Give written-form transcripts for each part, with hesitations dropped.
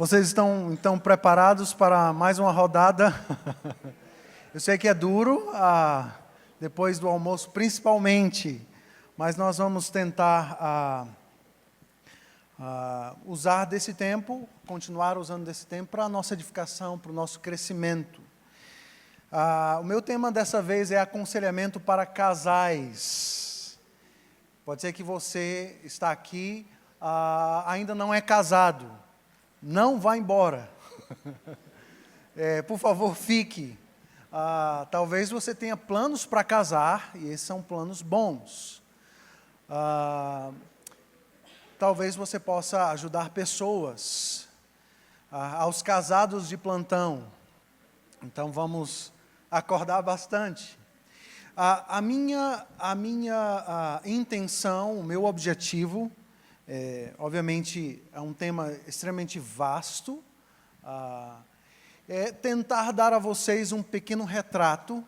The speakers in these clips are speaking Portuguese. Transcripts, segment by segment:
Vocês estão então preparados para mais uma rodada? Eu sei que é duro, depois do almoço principalmente, mas nós vamos tentar usar desse tempo, continuar usando desse tempo para a nossa edificação, para o nosso crescimento. O meu tema dessa vez é aconselhamento para casais. Pode ser que você está aqui, ainda não é casado. Não vá embora. Por favor, fique. Talvez você tenha planos para casar, e esses são planos bons. Talvez você possa ajudar pessoas, aos casados de plantão. Então vamos acordar bastante. A minha intenção, o meu objetivo, obviamente é um tema extremamente vasto, é tentar dar a vocês um pequeno retrato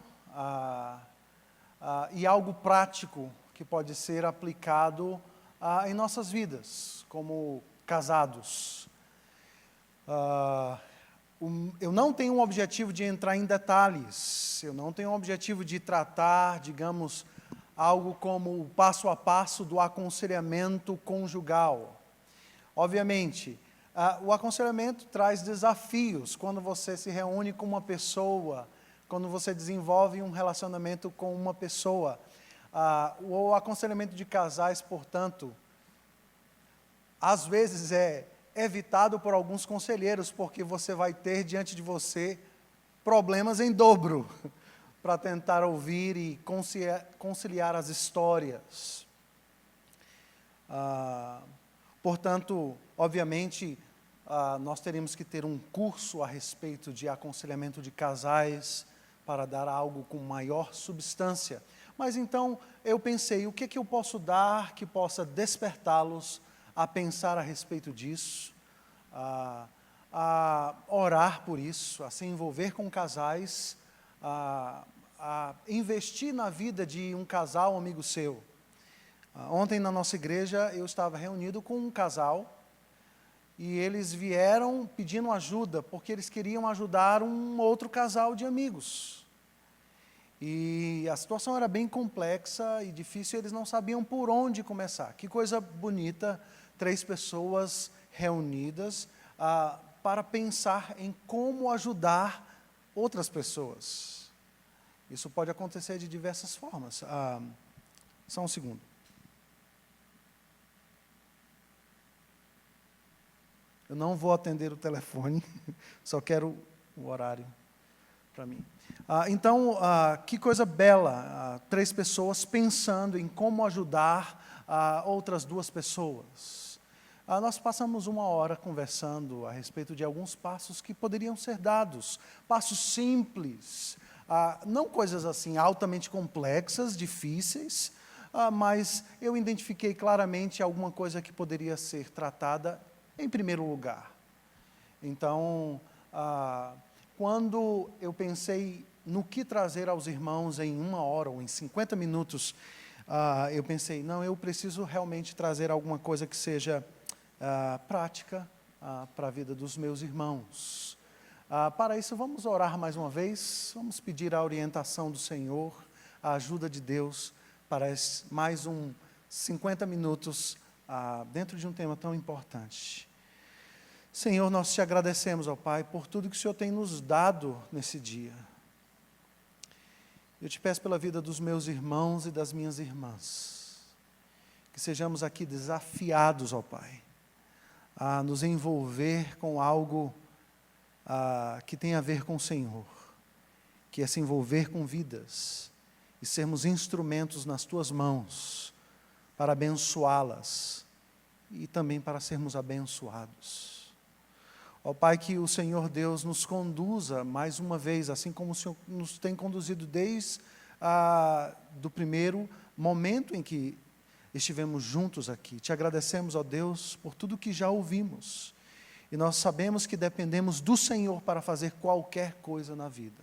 e algo prático que pode ser aplicado em nossas vidas, como casados. Eu não tenho um objetivo de entrar em detalhes, eu não tenho um objetivo de tratar, digamos, algo como o passo a passo do aconselhamento conjugal. Obviamente, o aconselhamento traz desafios quando você se reúne com uma pessoa, quando você desenvolve um relacionamento com uma pessoa. O aconselhamento de casais, portanto, às vezes é evitado por alguns conselheiros, porque você vai ter diante de você problemas em dobro para tentar ouvir e conciliar as histórias. Portanto, obviamente, nós teríamos que ter um curso a respeito de aconselhamento de casais para dar algo com maior substância. Mas então, eu pensei, o que eu posso dar que possa despertá-los a pensar a respeito disso, a orar por isso, a se envolver com casais, a investir na vida de um casal, um amigo seu. Ontem na nossa igreja eu estava reunido com um casal e eles vieram pedindo ajuda, porque eles queriam ajudar um outro casal de amigos. E a situação era bem complexa e difícil, eles não sabiam por onde começar. Que coisa bonita, 3 pessoas reunidas para pensar em como ajudar outras pessoas. Isso pode acontecer de diversas formas. Só um segundo. Eu não vou atender o telefone, só quero o horário para mim. Então, que coisa bela, 3 pessoas pensando em como ajudar outras 2 pessoas. Nós passamos 1 hora conversando a respeito de alguns passos que poderiam ser dados, passos simples, não coisas assim altamente complexas, difíceis, mas eu identifiquei claramente alguma coisa que poderia ser tratada em primeiro lugar. Então, quando eu pensei no que trazer aos irmãos em 1 hora ou em 50 minutos, eu pensei, não, eu preciso realmente trazer alguma coisa que seja prática para a vida dos meus irmãos. Para isso, vamos orar mais uma vez, vamos pedir a orientação do Senhor, a ajuda de Deus para mais 50 minutos dentro de um tema tão importante. Senhor, nós te agradecemos, ó Pai, por tudo que o Senhor tem nos dado nesse dia. Eu te peço pela vida dos meus irmãos e das minhas irmãs, que sejamos aqui desafiados, ó Pai, a nos envolver com algo que tem a ver com o Senhor, que é se envolver com vidas e sermos instrumentos nas Tuas mãos para abençoá-las e também para sermos abençoados. Ó Pai, que o Senhor Deus nos conduza mais uma vez, assim como o Senhor nos tem conduzido desde do primeiro momento em que estivemos juntos aqui. Te agradecemos, ó Deus, por tudo que já ouvimos. E nós sabemos que dependemos do Senhor para fazer qualquer coisa na vida.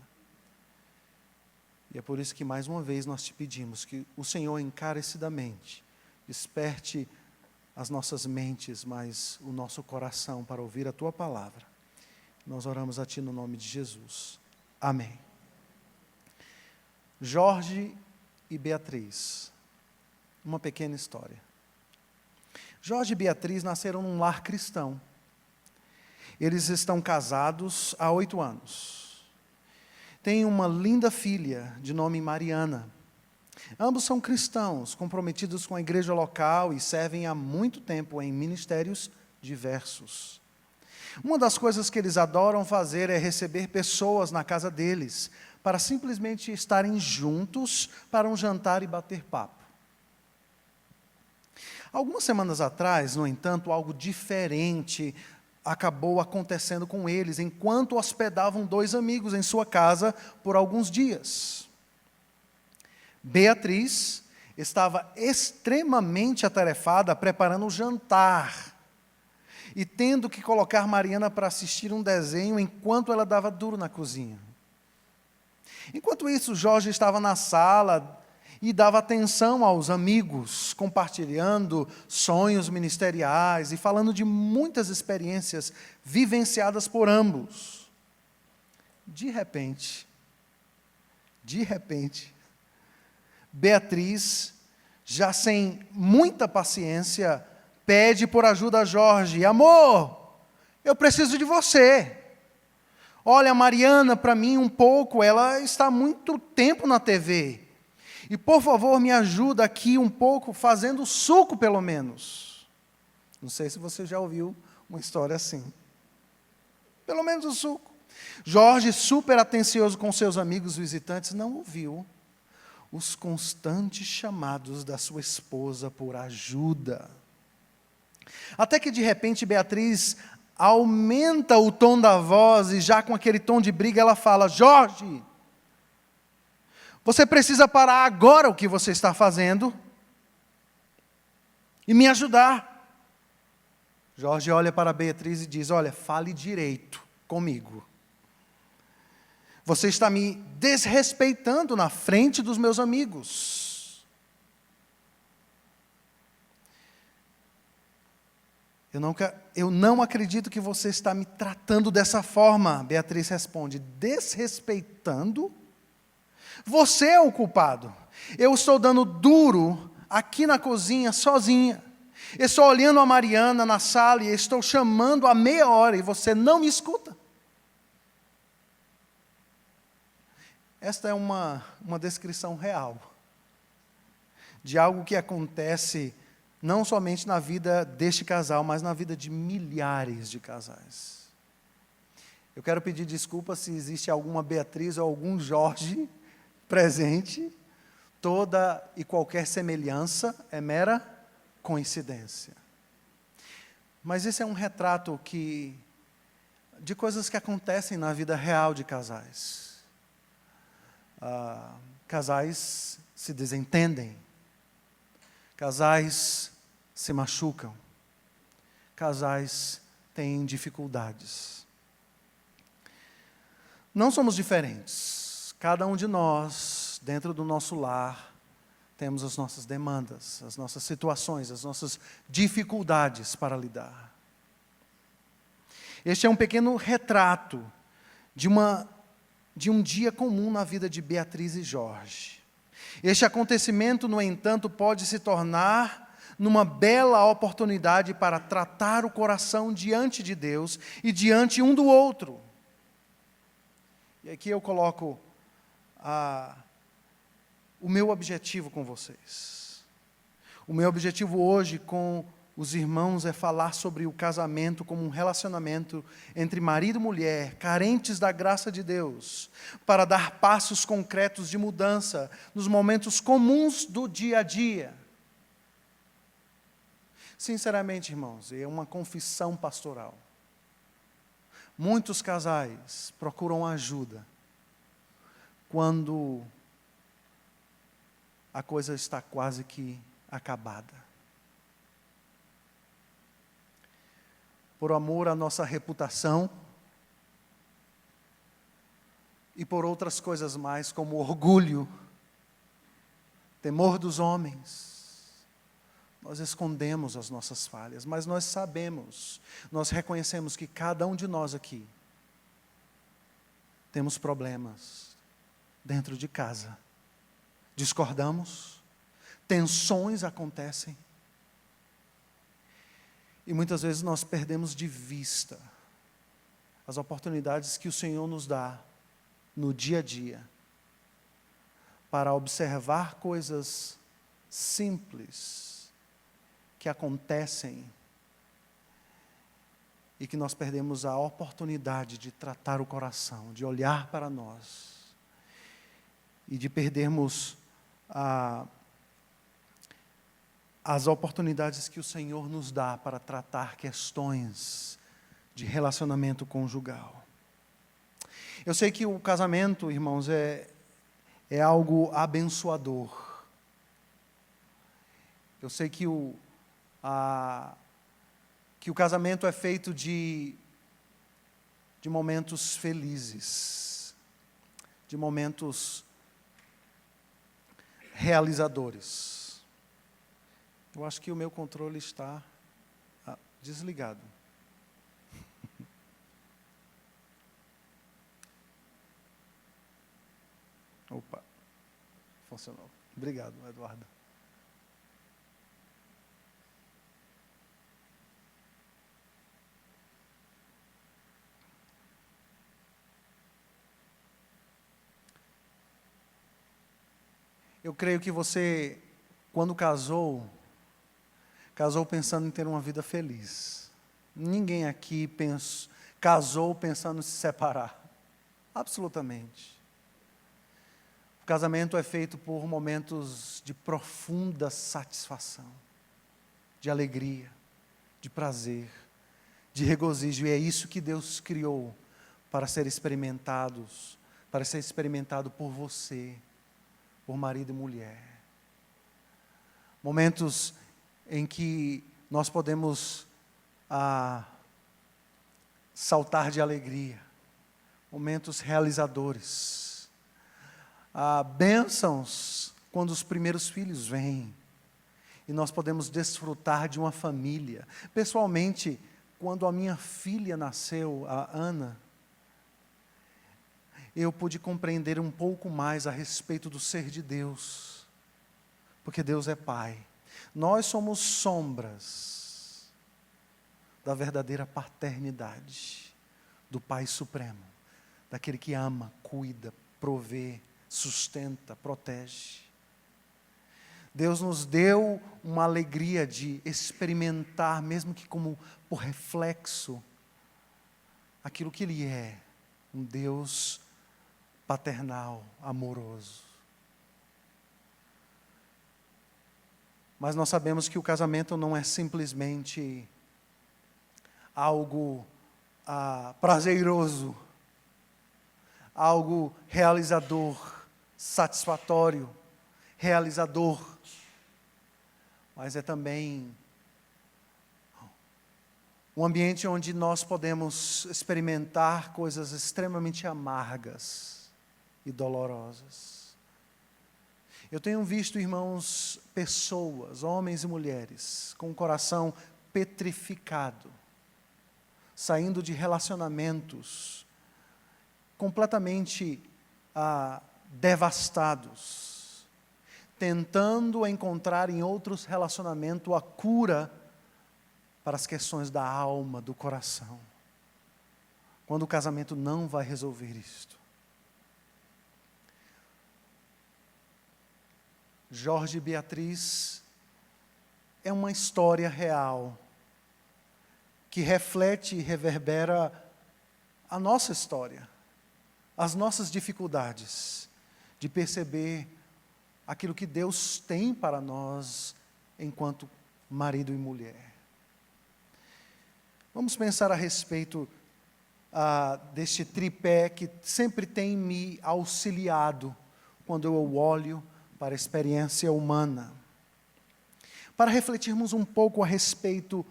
E é por isso que mais uma vez nós te pedimos que o Senhor encarecidamente desperte as nossas mentes, mas o nosso coração para ouvir a Tua palavra. Nós oramos a Ti no nome de Jesus. Amém. Jorge e Beatriz. Uma pequena história. Jorge e Beatriz nasceram num lar cristão. Eles estão casados há 8 anos. Têm uma linda filha de nome Mariana. Ambos são cristãos, comprometidos com a igreja local e servem há muito tempo em ministérios diversos. Uma das coisas que eles adoram fazer é receber pessoas na casa deles, para simplesmente estarem juntos para um jantar e bater papo. Algumas semanas atrás, no entanto, algo diferente acabou acontecendo com eles, enquanto hospedavam 2 amigos em sua casa por alguns dias. Beatriz estava extremamente atarefada preparando o jantar e tendo que colocar Mariana para assistir um desenho enquanto ela dava duro na cozinha. Enquanto isso, Jorge estava na sala e dava atenção aos amigos, compartilhando sonhos ministeriais e falando de muitas experiências vivenciadas por ambos. De repente, Beatriz, já sem muita paciência, pede por ajuda a Jorge: amor, eu preciso de você. Olha, Mariana, para mim um pouco, ela está há muito tempo na TV. E por favor, me ajuda aqui um pouco, fazendo suco pelo menos. Não sei se você já ouviu uma história assim. Pelo menos o suco. Jorge, super atencioso com seus amigos visitantes, não ouviu os constantes chamados da sua esposa por ajuda. Até que de repente Beatriz aumenta o tom da voz e já com aquele tom de briga ela fala: Jorge, você precisa parar agora o que você está fazendo e me ajudar. Jorge olha para Beatriz e diz: olha, fale direito comigo. Você está me desrespeitando na frente dos meus amigos. Eu não acredito que você está me tratando dessa forma. Beatriz responde: desrespeitando? Você é o culpado. Eu estou dando duro aqui na cozinha sozinha. Estou olhando a Mariana na sala e estou chamando há meia hora e você não me escuta. Esta é uma descrição real de algo que acontece não somente na vida deste casal, mas na vida de milhares de casais. Eu quero pedir desculpa se existe alguma Beatriz ou algum Jorge presente. Toda e qualquer semelhança é mera coincidência. Mas esse é um retrato de coisas que acontecem na vida real de casais. Casais se desentendem, casais se machucam, casais têm dificuldades. Não somos diferentes. Cada um de nós, dentro do nosso lar, temos as nossas demandas, as nossas situações, as nossas dificuldades para lidar. Este é um pequeno retrato de um dia comum na vida de Beatriz e Jorge. Este acontecimento, no entanto, pode se tornar numa bela oportunidade para tratar o coração diante de Deus e diante um do outro. E aqui eu coloco o meu objetivo com vocês. O meu objetivo hoje com os irmãos é falar sobre o casamento como um relacionamento entre marido e mulher, carentes da graça de Deus, para dar passos concretos de mudança nos momentos comuns do dia a dia. Sinceramente, irmãos, é uma confissão pastoral. Muitos casais procuram ajuda quando a coisa está quase que acabada. Por amor à nossa reputação e por outras coisas mais, como orgulho, temor dos homens, Nós escondemos as nossas falhas, mas nós sabemos, nós reconhecemos que cada um de nós aqui temos problemas dentro de casa. Discordamos, tensões acontecem, e muitas vezes nós perdemos de vista as oportunidades que o Senhor nos dá no dia a dia para observar coisas simples que acontecem e que nós perdemos a oportunidade de tratar o coração, de olhar para nós e de perdermos as oportunidades que o Senhor nos dá para tratar questões de relacionamento conjugal. Eu sei que o casamento, irmãos, é algo abençoador. Eu sei que o casamento é feito de momentos felizes, de momentos realizadores. Eu acho que o meu controle está desligado. Opa, funcionou. Obrigado, Eduardo. Eu creio que você, quando casou pensando em ter uma vida feliz. Ninguém aqui casou pensando em se separar. Absolutamente. O casamento é feito por momentos de profunda satisfação, de alegria, de prazer, de regozijo. E é isso que Deus criou para ser experimentado por você, por marido e mulher. Momentos em que nós podemos saltar de alegria, momentos realizadores, bênçãos quando os primeiros filhos vêm, e nós podemos desfrutar de uma família. Pessoalmente, quando a minha filha nasceu, a Ana, eu pude compreender um pouco mais a respeito do ser de Deus, porque Deus é Pai. Nós somos sombras da verdadeira paternidade do Pai Supremo, daquele que ama, cuida, provê, sustenta, protege. Deus nos deu uma alegria de experimentar, mesmo que como por reflexo, aquilo que Ele é, um Deus paternal, amoroso. Mas nós sabemos que o casamento não é simplesmente algo prazeroso, algo realizador, satisfatório, realizador, mas é também um ambiente onde nós podemos experimentar coisas extremamente amargas e dolorosas. Eu tenho visto, irmãos, pessoas, homens e mulheres, com o coração petrificado, saindo de relacionamentos completamente devastados, tentando encontrar em outros relacionamentos a cura para as questões da alma, do coração, quando o casamento não vai resolver isto. Jorge e Beatriz é uma história real, que reflete e reverbera a nossa história, as nossas dificuldades de perceber aquilo que Deus tem para nós enquanto marido e mulher. Vamos pensar a respeito deste tripé que sempre tem me auxiliado quando eu olho para a experiência humana. Para refletirmos um pouco a respeito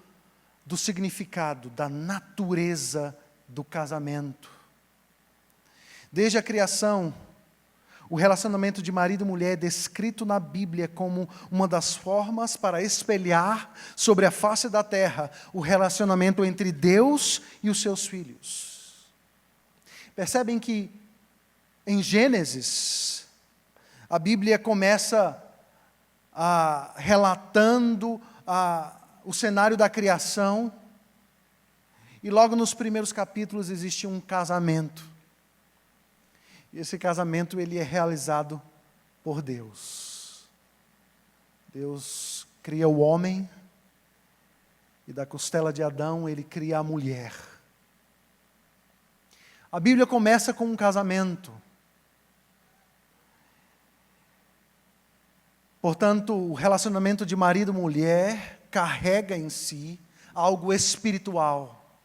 do significado, da natureza do casamento. Desde a criação, O relacionamento de marido e mulher é descrito na Bíblia como uma das formas para espelhar sobre a face da terra o relacionamento entre Deus e os seus filhos. Percebem que em Gênesis, a Bíblia começa relatando o cenário da criação, e logo nos primeiros capítulos existe um casamento. E esse casamento ele é realizado por Deus. Deus cria o homem, e da costela de Adão ele cria a mulher. A Bíblia começa com um casamento. Portanto, o relacionamento de marido e mulher carrega em si algo espiritual.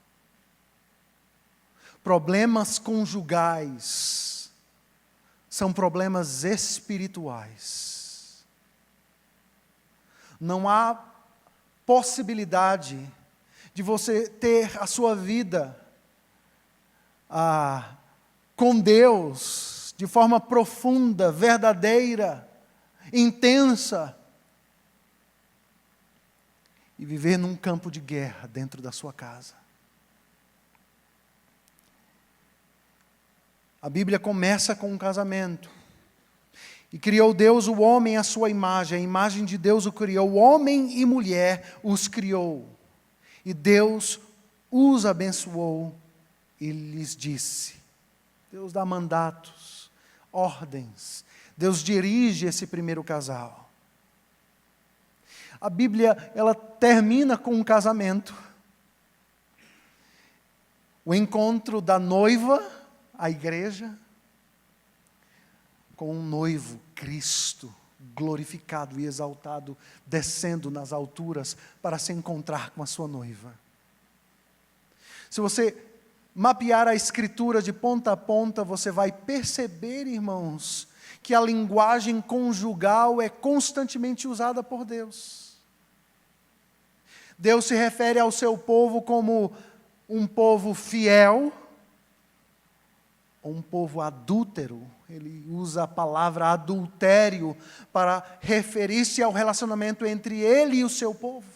Problemas conjugais são problemas espirituais. Não há possibilidade de você ter a sua vida com Deus de forma profunda, verdadeira, intensa, e viver num campo de guerra dentro da sua casa. A Bíblia começa com um casamento. E criou Deus o homem à sua imagem, a imagem de Deus o criou, homem e mulher os criou. E Deus os abençoou e lhes disse. Deus dá mandatos, ordens. Deus dirige esse primeiro casal. A Bíblia, ela termina com um casamento. O encontro da noiva, a igreja, com um noivo, Cristo, glorificado e exaltado, descendo nas alturas para se encontrar com a sua noiva. Se você mapear a Escritura de ponta a ponta, você vai perceber, irmãos, que a linguagem conjugal é constantemente usada por Deus. Deus se refere ao seu povo como um povo fiel, um povo adúltero. Ele usa a palavra adultério para referir-se ao relacionamento entre ele e o seu povo.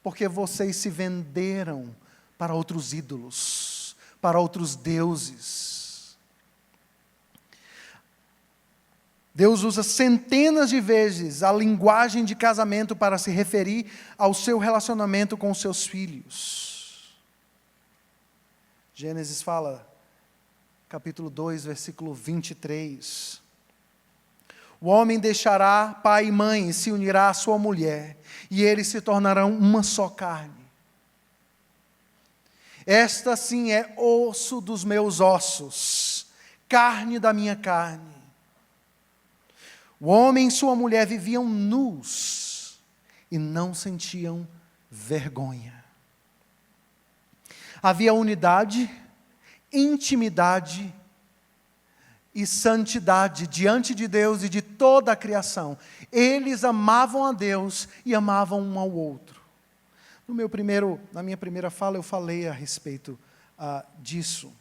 Porque vocês se venderam para outros ídolos, para outros deuses. Deus usa centenas de vezes a linguagem de casamento para se referir ao seu relacionamento com os seus filhos. Gênesis fala, capítulo 2, versículo 23. O homem deixará pai e mãe e se unirá à sua mulher, e eles se tornarão uma só carne. Esta sim é osso dos meus ossos, carne da minha carne. O homem e sua mulher viviam nus e não sentiam vergonha. Havia unidade, intimidade e santidade diante de Deus e de toda a criação. Eles amavam a Deus e amavam um ao outro. Na minha primeira fala eu falei a respeito disso.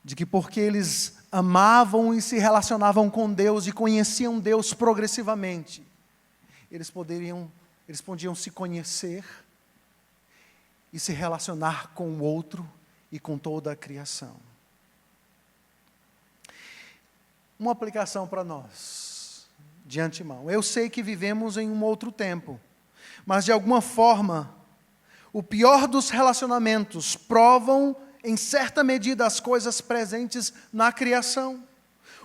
De que porque eles amavam e se relacionavam com Deus e conheciam Deus progressivamente, eles podiam se conhecer e se relacionar com o outro e com toda a criação. Uma aplicação para nós, de antemão. Eu sei que vivemos em um outro tempo, mas de alguma forma, o pior dos relacionamentos provam, em certa medida, as coisas presentes na criação.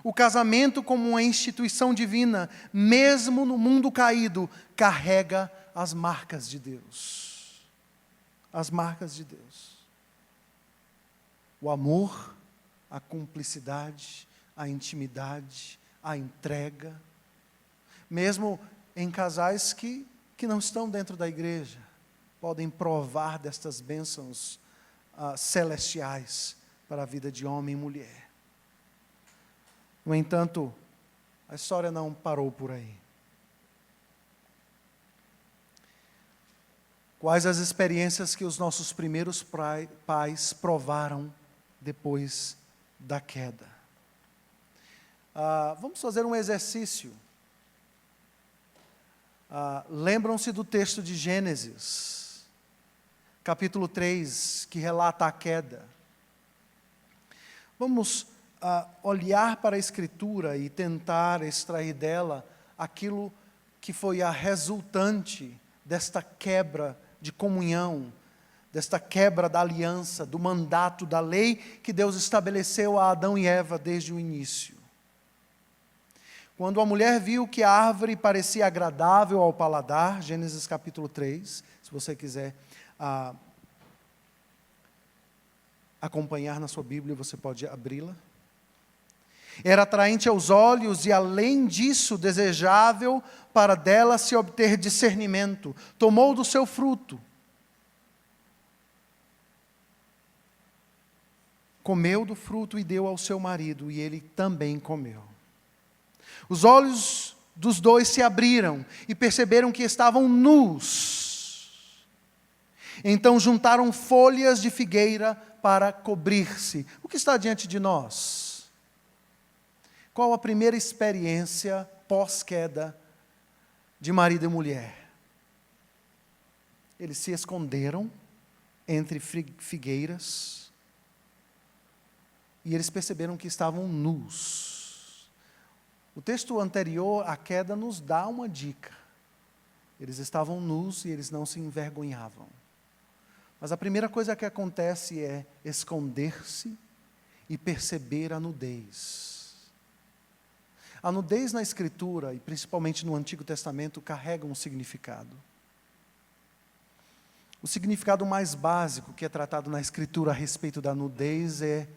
O casamento, como uma instituição divina, mesmo no mundo caído, carrega as marcas de Deus. As marcas de Deus. O amor, a cumplicidade, a intimidade, a entrega. Mesmo em casais que não estão dentro da igreja, podem provar destas bênçãos celestiais para a vida de homem e mulher. No entanto, a história não parou por aí. Quais as experiências que os nossos primeiros pais provaram depois da queda? Vamos fazer um exercício. Lembram-se do texto de Gênesis, capítulo 3, que relata a queda. Vamos olhar para a Escritura e tentar extrair dela aquilo que foi a resultante desta quebra de comunhão, desta quebra da aliança, do mandato, da lei que Deus estabeleceu a Adão e Eva desde o início. Quando a mulher viu que a árvore parecia agradável ao paladar, Gênesis capítulo 3, se você quiser acompanhar na sua Bíblia, você pode abri-la. Era atraente aos olhos e, além disso, desejável para dela se obter discernimento. Tomou do seu fruto. Comeu do fruto e deu ao seu marido, e ele também comeu. Os olhos dos dois se abriram e perceberam que estavam nus. Então juntaram folhas de figueira para cobrir-se. O que está diante de nós? Qual a primeira experiência pós-queda de marido e mulher? Eles se esconderam entre figueiras e eles perceberam que estavam nus. O texto anterior à queda nos dá uma dica. Eles estavam nus e eles não se envergonhavam. Mas a primeira coisa que acontece é esconder-se e perceber a nudez. A nudez na Escritura, e principalmente no Antigo Testamento, carrega um significado. O significado mais básico que é tratado na Escritura a respeito da nudez é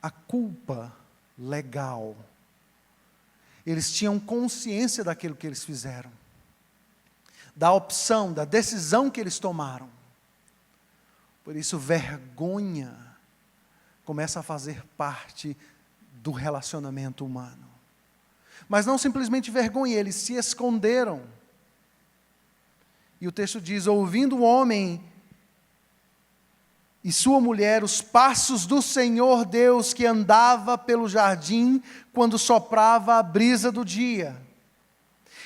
a culpa legal. Eles tinham consciência daquilo que eles fizeram, da opção, da decisão que eles tomaram. Por isso, vergonha começa a fazer parte do relacionamento humano. Mas não simplesmente vergonha, eles se esconderam. E o texto diz: ouvindo o homem e sua mulher os passos do Senhor Deus que andava pelo jardim quando soprava a brisa do dia.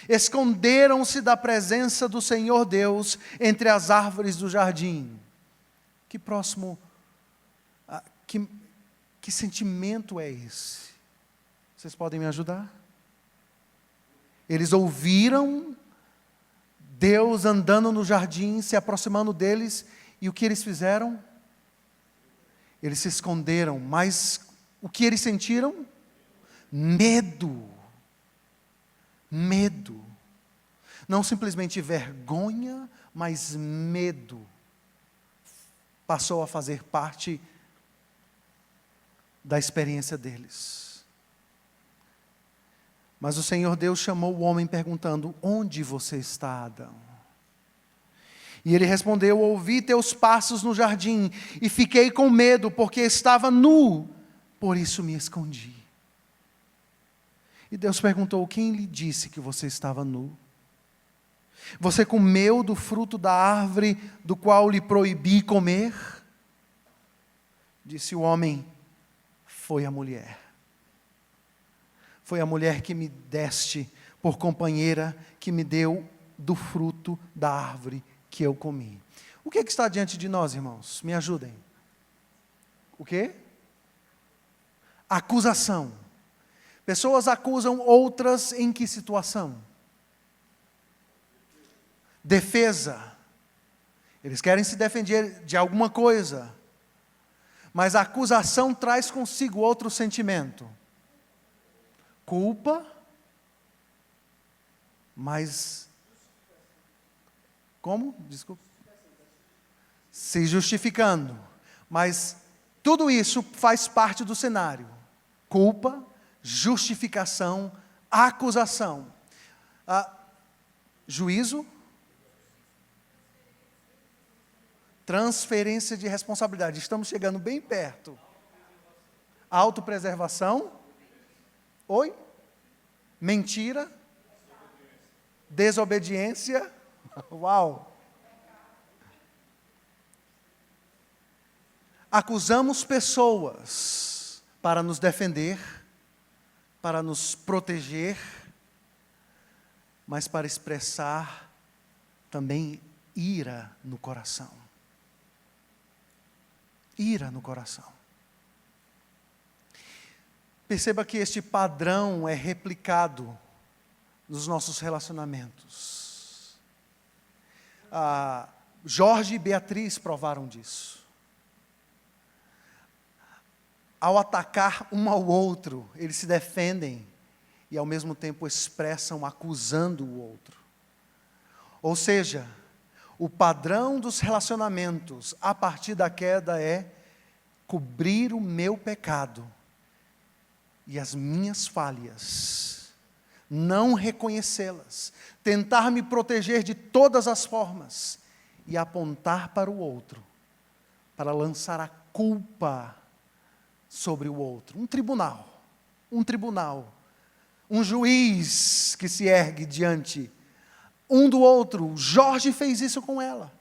Esconderam-se da presença do Senhor Deus entre as árvores do jardim. Que próximo, que sentimento é esse? Vocês podem me ajudar? Eles ouviram Deus andando no jardim, se aproximando deles, e o que eles fizeram? Eles se esconderam, mas o que eles sentiram? Medo. Medo. Não simplesmente vergonha, mas medo. Passou a fazer parte da experiência deles. Mas o Senhor Deus chamou o homem perguntando: onde você está, Adão? E ele respondeu: ouvi teus passos no jardim e fiquei com medo, porque estava nu, por isso me escondi. E Deus perguntou: quem lhe disse que você estava nu? Você comeu do fruto da árvore do qual lhe proibi comer? Disse o homem: foi a mulher. Foi a mulher que me deste por companheira, que me deu do fruto da árvore que eu comi. O que está diante de nós, irmãos? Me ajudem. O quê? Acusação. Pessoas acusam outras em que situação? Defesa. Eles querem se defender de alguma coisa. Mas a acusação traz consigo outro sentimento. Culpa. Mas... como? Desculpa. Se justificando. Mas tudo isso faz parte do cenário. Culpa, justificação, acusação. Juízo. Transferência de responsabilidade. Estamos chegando bem perto. Autopreservação. Oi? Mentira. Desobediência. Uau! Acusamos pessoas para nos defender, para nos proteger, mas para expressar também ira no coração. Ira no coração. Perceba que este padrão é replicado nos nossos relacionamentos. Jorge e Beatriz provaram disso. Ao atacar um ao outro, eles se defendem e ao mesmo tempo expressam acusando o outro. Ou seja, o padrão dos relacionamentos a partir da queda é cobrir o meu pecado e as minhas falhas, não reconhecê-las, tentar me proteger de todas as formas e apontar para o outro, para lançar a culpa sobre o outro. Um tribunal, um juiz que se ergue diante um do outro. Jorge fez isso com ela.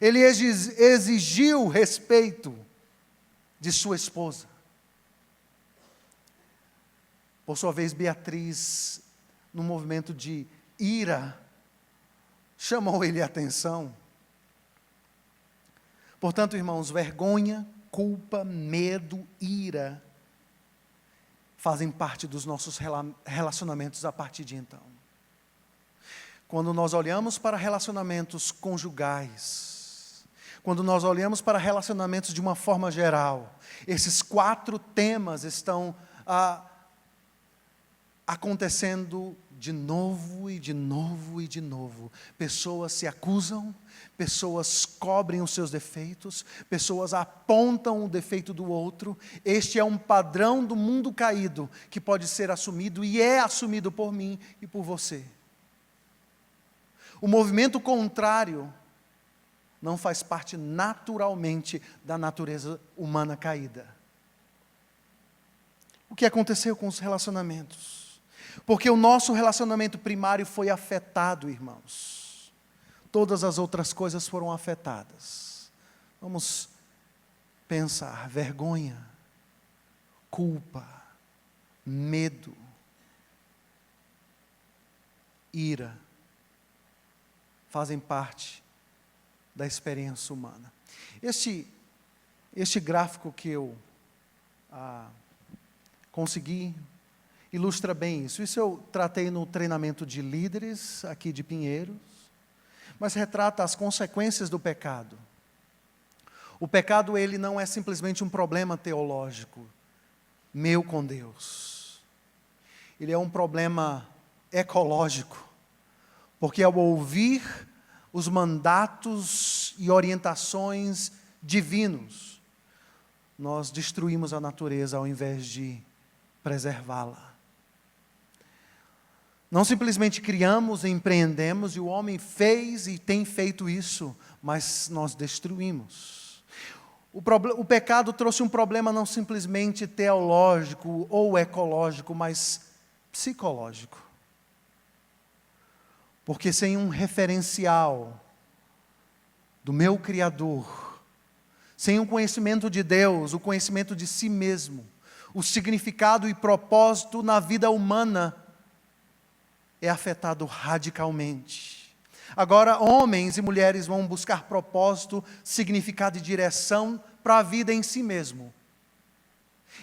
Ele exigiu respeito de sua esposa. Por sua vez, Beatriz, num movimento de ira, chamou ele a atenção. Portanto, irmãos, vergonha, culpa, medo, ira, fazem parte dos nossos relacionamentos a partir de então. Quando nós olhamos para relacionamentos conjugais, quando nós olhamos para relacionamentos de uma forma geral, esses 4 temas estão acontecendo de novo e de novo e de novo. Pessoas se acusam, pessoas cobrem os seus defeitos, pessoas apontam o defeito do outro. Este é um padrão do mundo caído que pode ser assumido e é assumido por mim e por você. O movimento contrário não faz parte naturalmente da natureza humana caída. O que aconteceu com os relacionamentos? Porque o nosso relacionamento primário foi afetado, irmãos. Todas as outras coisas foram afetadas. Vamos pensar: vergonha, culpa, medo, ira, fazem parte da experiência humana. Este gráfico que eu consegui ilustra bem isso. Isso eu tratei no treinamento de líderes aqui de Pinheiros, mas retrata as consequências do pecado. O pecado, ele não é simplesmente um problema teológico meu com Deus. Ele é um problema ecológico, porque ao ouvir os mandatos e orientações divinos, nós destruímos a natureza ao invés de preservá-la. Não simplesmente criamos e empreendemos, e o homem fez e tem feito isso, mas nós destruímos. O pecado trouxe um problema não simplesmente teológico ou ecológico, mas psicológico. Porque sem um referencial do meu Criador, sem um conhecimento de Deus, o conhecimento de si mesmo, o significado e propósito na vida humana é afetado radicalmente. Agora, homens e mulheres vão buscar propósito, significado e direção para a vida em si mesmo.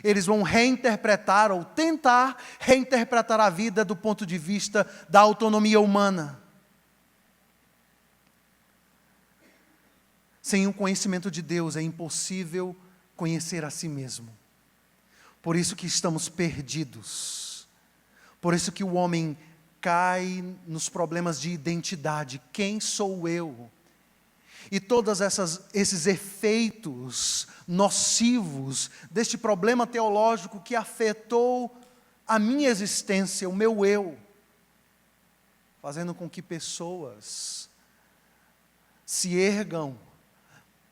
Eles vão reinterpretar ou tentar reinterpretar a vida do ponto de vista da autonomia humana. Sem o conhecimento de Deus é impossível conhecer a si mesmo. Por isso que estamos perdidos. Por isso que o homem cai nos problemas de identidade. Quem sou eu? E todos esses efeitos nocivos deste problema teológico que afetou a minha existência, o meu eu, fazendo com que pessoas se ergam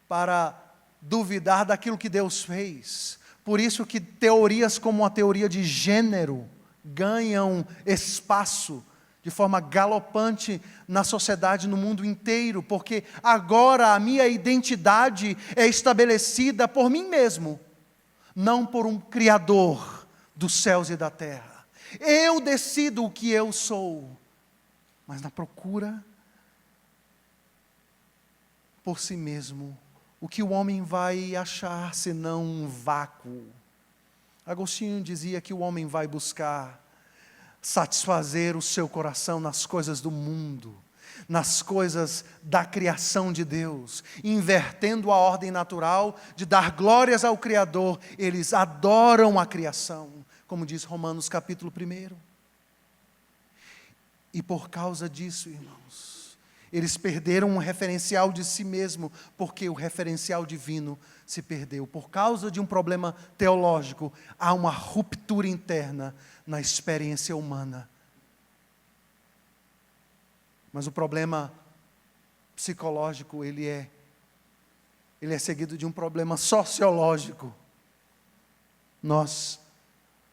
para duvidar daquilo que Deus fez. Por isso que teorias como a teoria de gênero ganham espaço de forma galopante na sociedade, no mundo inteiro, porque agora a minha identidade é estabelecida por mim mesmo, não por um Criador dos céus e da terra. Eu decido o que eu sou. Mas na procura por si mesmo, o que o homem vai achar senão um vácuo? Agostinho dizia que o homem vai buscar satisfazer o seu coração nas coisas do mundo, nas coisas da criação de Deus, invertendo a ordem natural de dar glórias ao Criador. Eles adoram a criação, como diz Romanos capítulo 1. E por causa disso, irmãos, eles perderam um referencial de si mesmo, porque o referencial divino se perdeu. Por causa de um problema teológico, há uma ruptura interna na experiência humana. Mas o problema psicológico, ele é seguido de um problema sociológico. Nós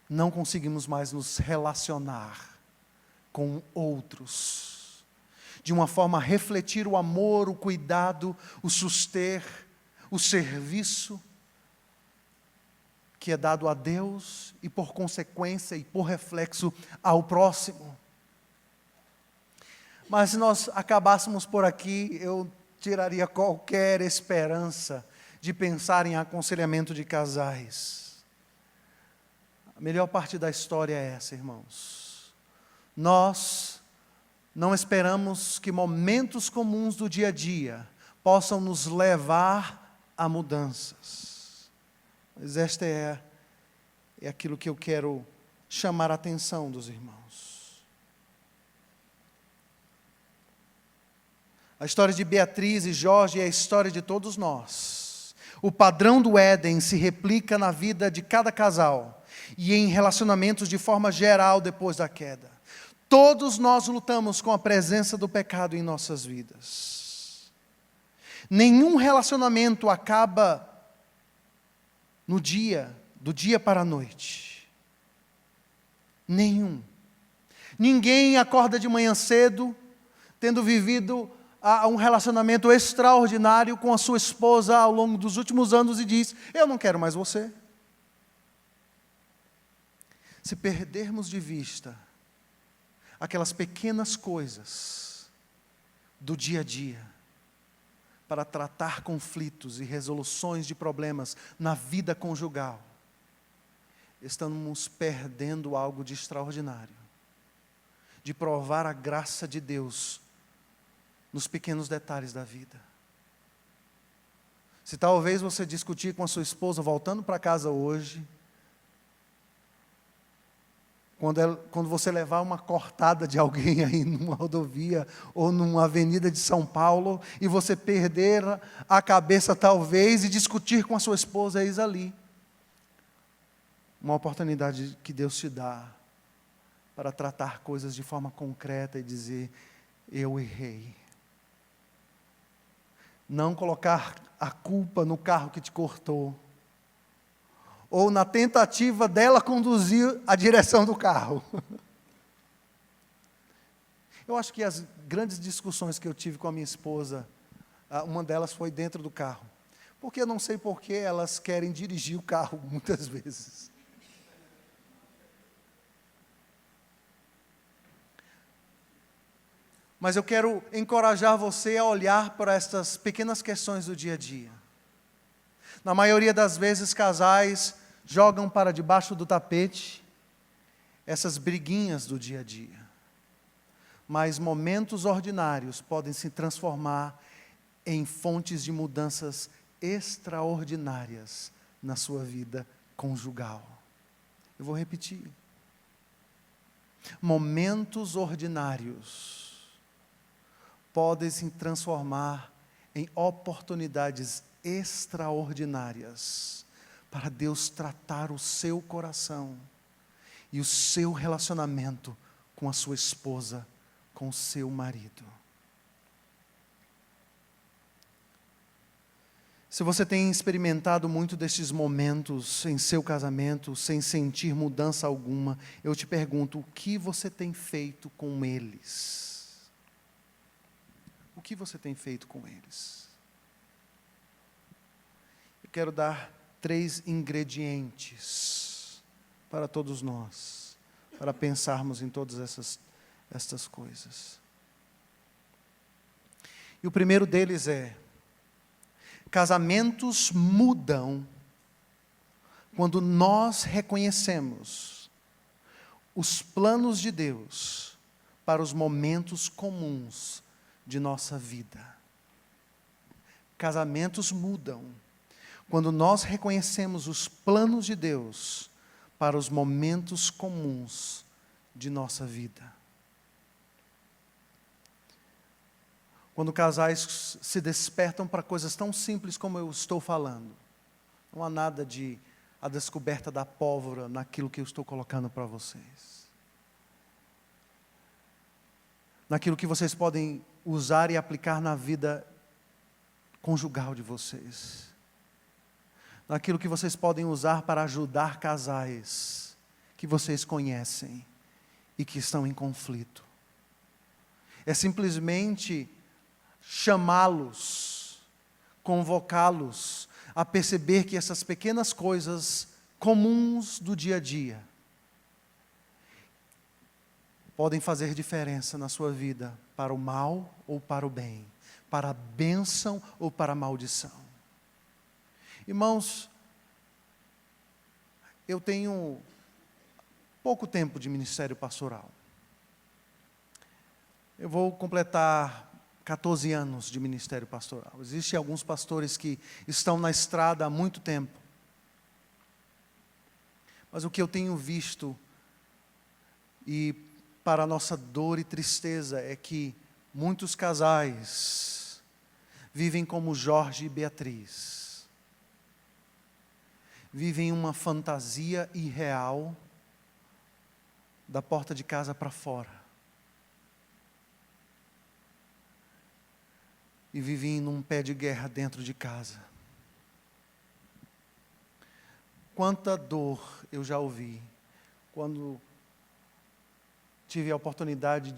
não conseguimos mais nos relacionar com outros, de uma forma a refletir o amor, o cuidado, o suster, o serviço que é dado a Deus e, por consequência e por reflexo, ao próximo. Mas se nós acabássemos por aqui, eu tiraria qualquer esperança de pensar em aconselhamento de casais. A melhor parte da história é essa, irmãos. Nós não esperamos que momentos comuns do dia a dia possam nos levar a mudanças. Mas esta é aquilo que eu quero chamar a atenção dos irmãos. A história de Beatriz e Jorge é a história de todos nós. O padrão do Éden se replica na vida de cada casal e em relacionamentos de forma geral depois da queda. Todos nós lutamos com a presença do pecado em nossas vidas. Nenhum relacionamento acaba do dia para a noite. Nenhum. Ninguém acorda de manhã cedo, tendo vivido um relacionamento extraordinário com a sua esposa ao longo dos últimos anos e diz: eu não quero mais você. Se perdermos de vista aquelas pequenas coisas do dia a dia, para tratar conflitos e resoluções de problemas na vida conjugal, estamos perdendo algo de extraordinário, de provar a graça de Deus nos pequenos detalhes da vida. Se talvez você discutir com a sua esposa voltando para casa hoje, quando você levar uma cortada de alguém aí numa rodovia ou numa avenida de São Paulo e você perder a cabeça talvez e discutir com a sua esposa, eis ali uma oportunidade que Deus te dá para tratar coisas de forma concreta e dizer: eu errei. Não colocar a culpa no carro que te cortou, ou na tentativa dela conduzir a direção do carro. Eu acho que as grandes discussões que eu tive com a minha esposa, uma delas foi dentro do carro. Porque eu não sei por que elas querem dirigir o carro muitas vezes. Mas eu quero encorajar você a olhar para estas pequenas questões do dia a dia. Na maioria das vezes, casais jogam para debaixo do tapete essas briguinhas do dia a dia. Mas momentos ordinários podem se transformar em fontes de mudanças extraordinárias na sua vida conjugal. Eu vou repetir. Momentos ordinários podem se transformar em oportunidades extraordinárias para Deus tratar o seu coração e o seu relacionamento com a sua esposa, com o seu marido. Se você tem experimentado muito destes momentos em seu casamento, sem sentir mudança alguma, eu te pergunto: o que você tem feito com eles? O que você tem feito com eles? Eu quero dar 3 ingredientes para todos nós, para pensarmos em todas estas coisas. E o primeiro deles é: casamentos mudam quando nós reconhecemos os planos de Deus para os momentos comuns de nossa vida. Casamentos mudam quando nós reconhecemos os planos de Deus para os momentos comuns de nossa vida. Quando casais se despertam para coisas tão simples como eu estou falando, não há nada de a descoberta da pólvora naquilo que eu estou colocando para vocês. Naquilo que vocês podem usar e aplicar na vida conjugal de vocês. Naquilo que vocês podem usar para ajudar casais que vocês conhecem e que estão em conflito. É simplesmente chamá-los, convocá-los a perceber que essas pequenas coisas comuns do dia a dia podem fazer diferença na sua vida, para o mal ou para o bem, para a bênção ou para a maldição. Irmãos, eu tenho pouco tempo de ministério pastoral. Eu vou completar 14 anos de ministério pastoral. Existem alguns pastores que estão na estrada há muito tempo. Mas o que eu tenho visto, e para a nossa dor e tristeza, é que muitos casais vivem como Jorge e Beatriz. Vivem uma fantasia irreal da porta de casa para fora. E vivem num pé de guerra dentro de casa. Quanta dor eu já ouvi quando tive a oportunidade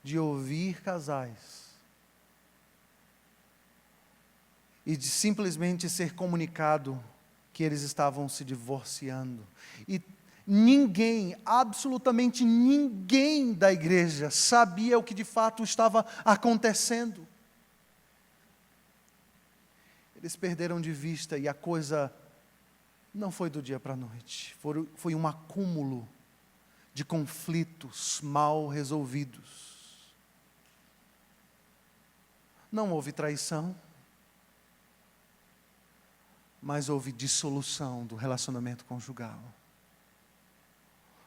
de ouvir casais e de simplesmente ser comunicado que eles estavam se divorciando. E ninguém, absolutamente ninguém da igreja sabia o que de fato estava acontecendo. Eles perderam de vista e a coisa não foi do dia para a noite. Foi um acúmulo de conflitos mal resolvidos. Não houve traição, mas houve dissolução do relacionamento conjugal.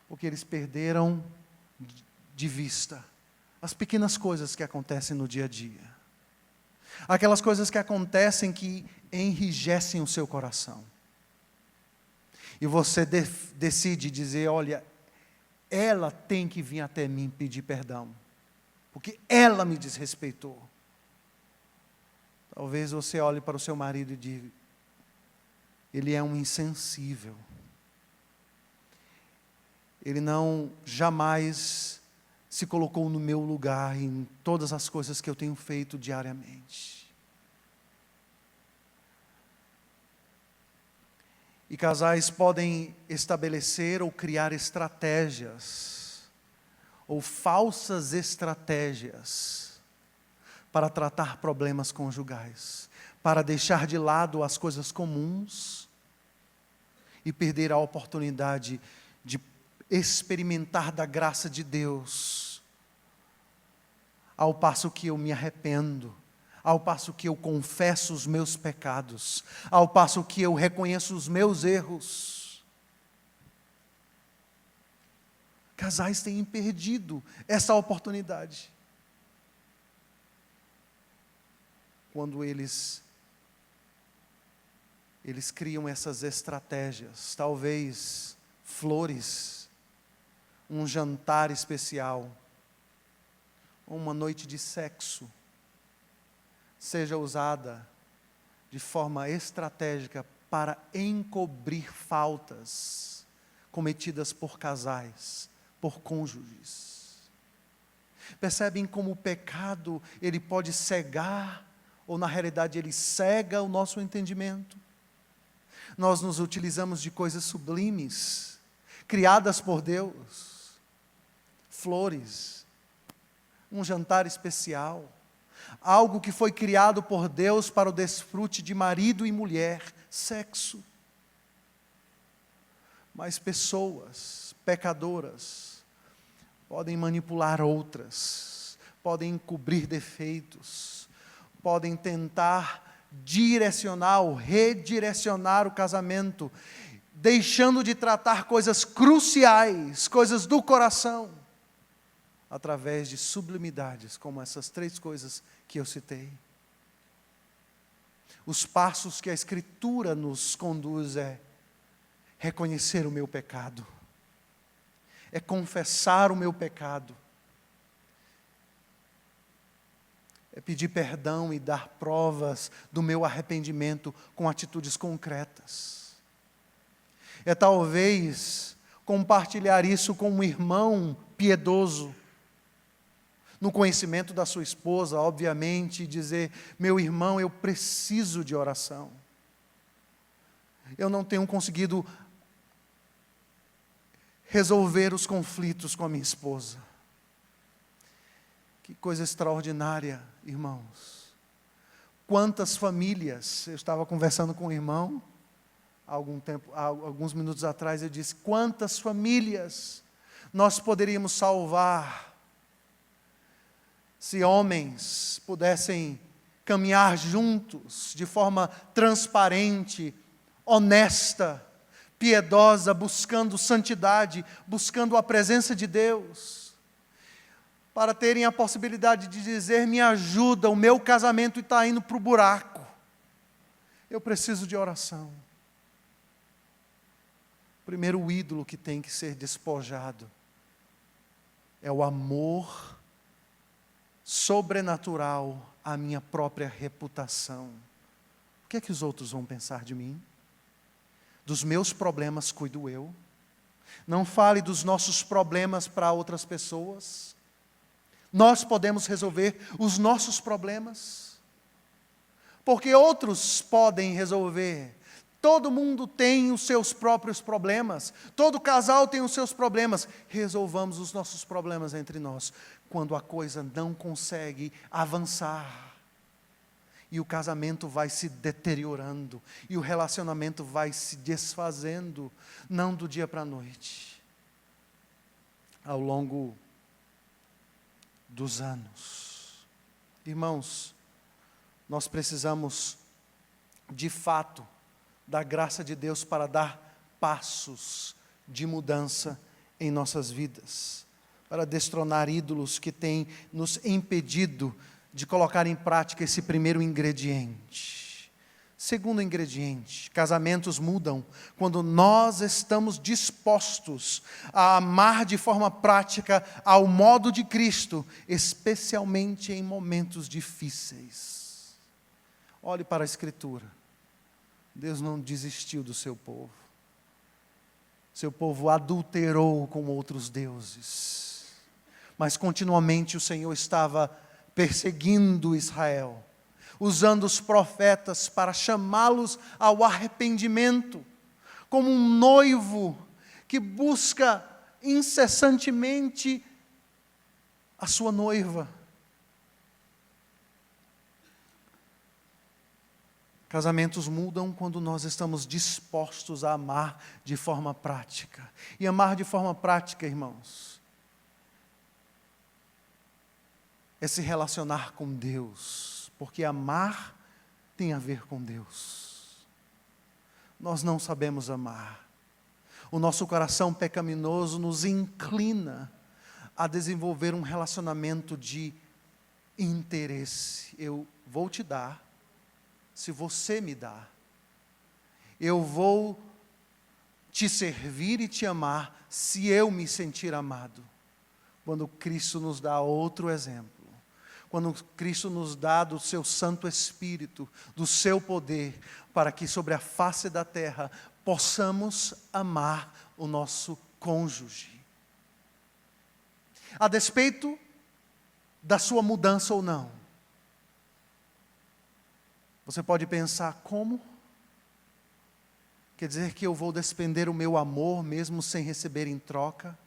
Porque eles perderam de vista as pequenas coisas que acontecem no dia a dia. Aquelas coisas que acontecem que enrijecem o seu coração. E você decide dizer: olha, ela tem que vir até mim pedir perdão, porque ela me desrespeitou. Talvez você olhe para o seu marido e diga: ele é um insensível. Ele não jamais se colocou no meu lugar em todas as coisas que eu tenho feito diariamente. E casais podem estabelecer ou criar estratégias, ou falsas estratégias, para tratar problemas conjugais, para deixar de lado as coisas comuns e perder a oportunidade de experimentar da graça de Deus, ao passo que eu me arrependo, ao passo que eu confesso os meus pecados, ao passo que eu reconheço os meus erros. Casais têm perdido essa oportunidade. Quando eles criam essas estratégias, talvez flores, um jantar especial, uma noite de sexo, seja usada de forma estratégica para encobrir faltas cometidas por casais, por cônjuges. Percebem como o pecado, ele pode cegar, ou na realidade ele cega o nosso entendimento? Nós nos utilizamos de coisas sublimes criadas por Deus, flores, um jantar especial, algo que foi criado por Deus para o desfrute de marido e mulher, sexo. Mas pessoas pecadoras podem manipular outras, podem encobrir defeitos, podem tentar direcionar ou redirecionar o casamento, deixando de tratar coisas cruciais, coisas do coração, através de sublimidades, como essas 3 coisas que eu citei. Os passos que a Escritura nos conduz é reconhecer o meu pecado, é confessar o meu pecado, é pedir perdão e dar provas do meu arrependimento com atitudes concretas. É talvez compartilhar isso com um irmão piedoso, no conhecimento da sua esposa, obviamente, e dizer: meu irmão, eu preciso de oração. Eu não tenho conseguido resolver os conflitos com a minha esposa. Que coisa extraordinária, irmãos. Quantas famílias, eu estava conversando com um irmão, alguns minutos atrás, eu disse: quantas famílias nós poderíamos salvar se homens pudessem caminhar juntos de forma transparente, honesta, piedosa, buscando santidade, buscando a presença de Deus, para terem a possibilidade de dizer: me ajuda, o meu casamento está indo para o buraco, eu preciso de oração. O primeiro ídolo que tem que ser despojado é o amor sobrenatural à minha própria reputação. O que é que os outros vão pensar de mim? Dos meus problemas cuido eu. Não fale dos nossos problemas para outras pessoas. Nós podemos resolver os nossos problemas, porque outros podem resolver. Todo mundo tem os seus próprios problemas, todo casal tem os seus problemas. Resolvamos os nossos problemas entre nós. Quando a coisa não consegue avançar, e o casamento vai se deteriorando, e o relacionamento vai se desfazendo, não do dia para a noite, ao longo dos anos. Irmãos, nós precisamos, de fato, da graça de Deus para dar passos de mudança em nossas vidas, para destronar ídolos que têm nos impedido de colocar em prática esse primeiro ingrediente. Segundo ingrediente: casamentos mudam quando nós estamos dispostos a amar de forma prática ao modo de Cristo, especialmente em momentos difíceis. Olhe para a Escritura. Deus não desistiu do seu povo. Seu povo adulterou com outros deuses, mas continuamente o Senhor estava perseguindo Israel, usando os profetas para chamá-los ao arrependimento, como um noivo que busca incessantemente a sua noiva. Casamentos mudam quando nós estamos dispostos a amar de forma prática. E amar de forma prática, irmãos, é se relacionar com Deus, porque amar tem a ver com Deus. Nós não sabemos amar. O nosso coração pecaminoso nos inclina a desenvolver um relacionamento de interesse. Eu vou te dar se você me dá. Eu vou te servir e te amar se eu me sentir amado. Quando Cristo nos dá outro exemplo, quando Cristo nos dá do seu Santo Espírito, do seu poder, para que sobre a face da terra possamos amar o nosso cônjuge. A despeito da sua mudança ou não. Você pode pensar: como? Quer dizer que eu vou despender o meu amor mesmo sem receber em troca?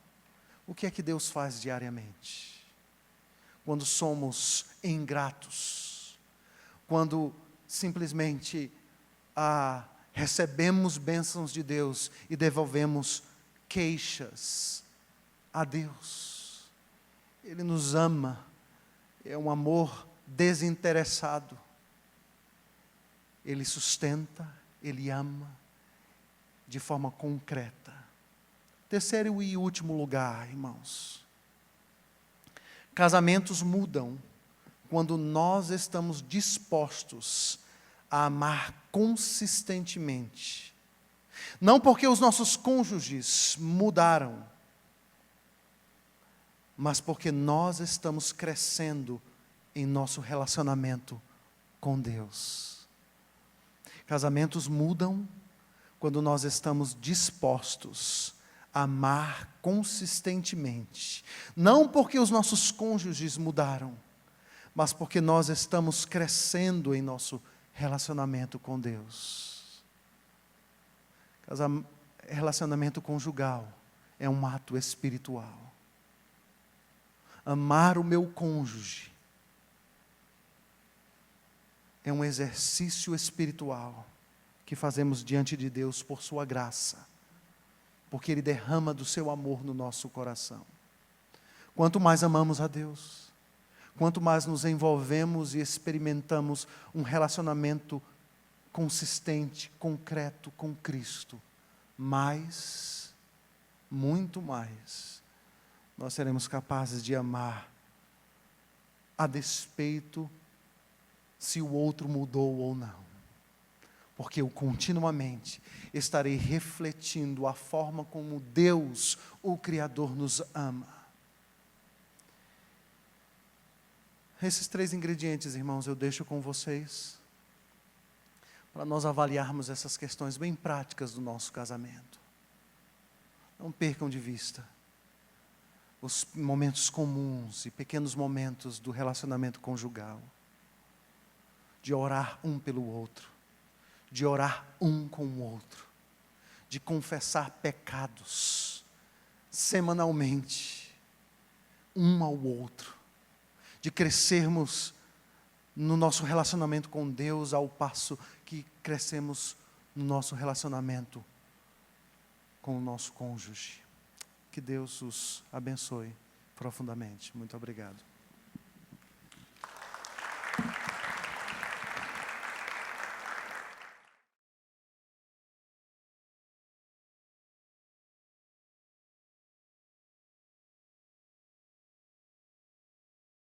O que é que Deus faz diariamente? Quando somos ingratos, quando simplesmente recebemos bênçãos de Deus e devolvemos queixas a Deus. Ele nos ama, é um amor desinteressado. Ele sustenta, Ele ama de forma concreta. Terceiro e último lugar, irmãos. Casamentos mudam quando nós estamos dispostos a amar consistentemente. Não porque os nossos cônjuges mudaram, mas porque nós estamos crescendo em nosso relacionamento com Deus. Casamentos mudam quando nós estamos dispostos a amar consistentemente. Não porque os nossos cônjuges mudaram, mas porque nós estamos crescendo em nosso relacionamento com Deus. Relacionamento conjugal é um ato espiritual. Amar o meu cônjuge é um exercício espiritual que fazemos diante de Deus por sua graça, porque Ele derrama do seu amor no nosso coração. Quanto mais amamos a Deus, quanto mais nos envolvemos e experimentamos um relacionamento consistente, concreto com Cristo, mais, muito mais, nós seremos capazes de amar a despeito se o outro mudou ou não. Porque eu continuamente estarei refletindo a forma como Deus, o Criador, nos ama. Esses 3 ingredientes, irmãos, eu deixo com vocês, para nós avaliarmos essas questões bem práticas do nosso casamento. Não percam de vista os momentos comuns e pequenos momentos do relacionamento conjugal, de orar um pelo outro, de orar um com o outro, de confessar pecados semanalmente, um ao outro, de crescermos no nosso relacionamento com Deus ao passo que crescemos no nosso relacionamento com o nosso cônjuge. Que Deus os abençoe profundamente. Muito obrigado.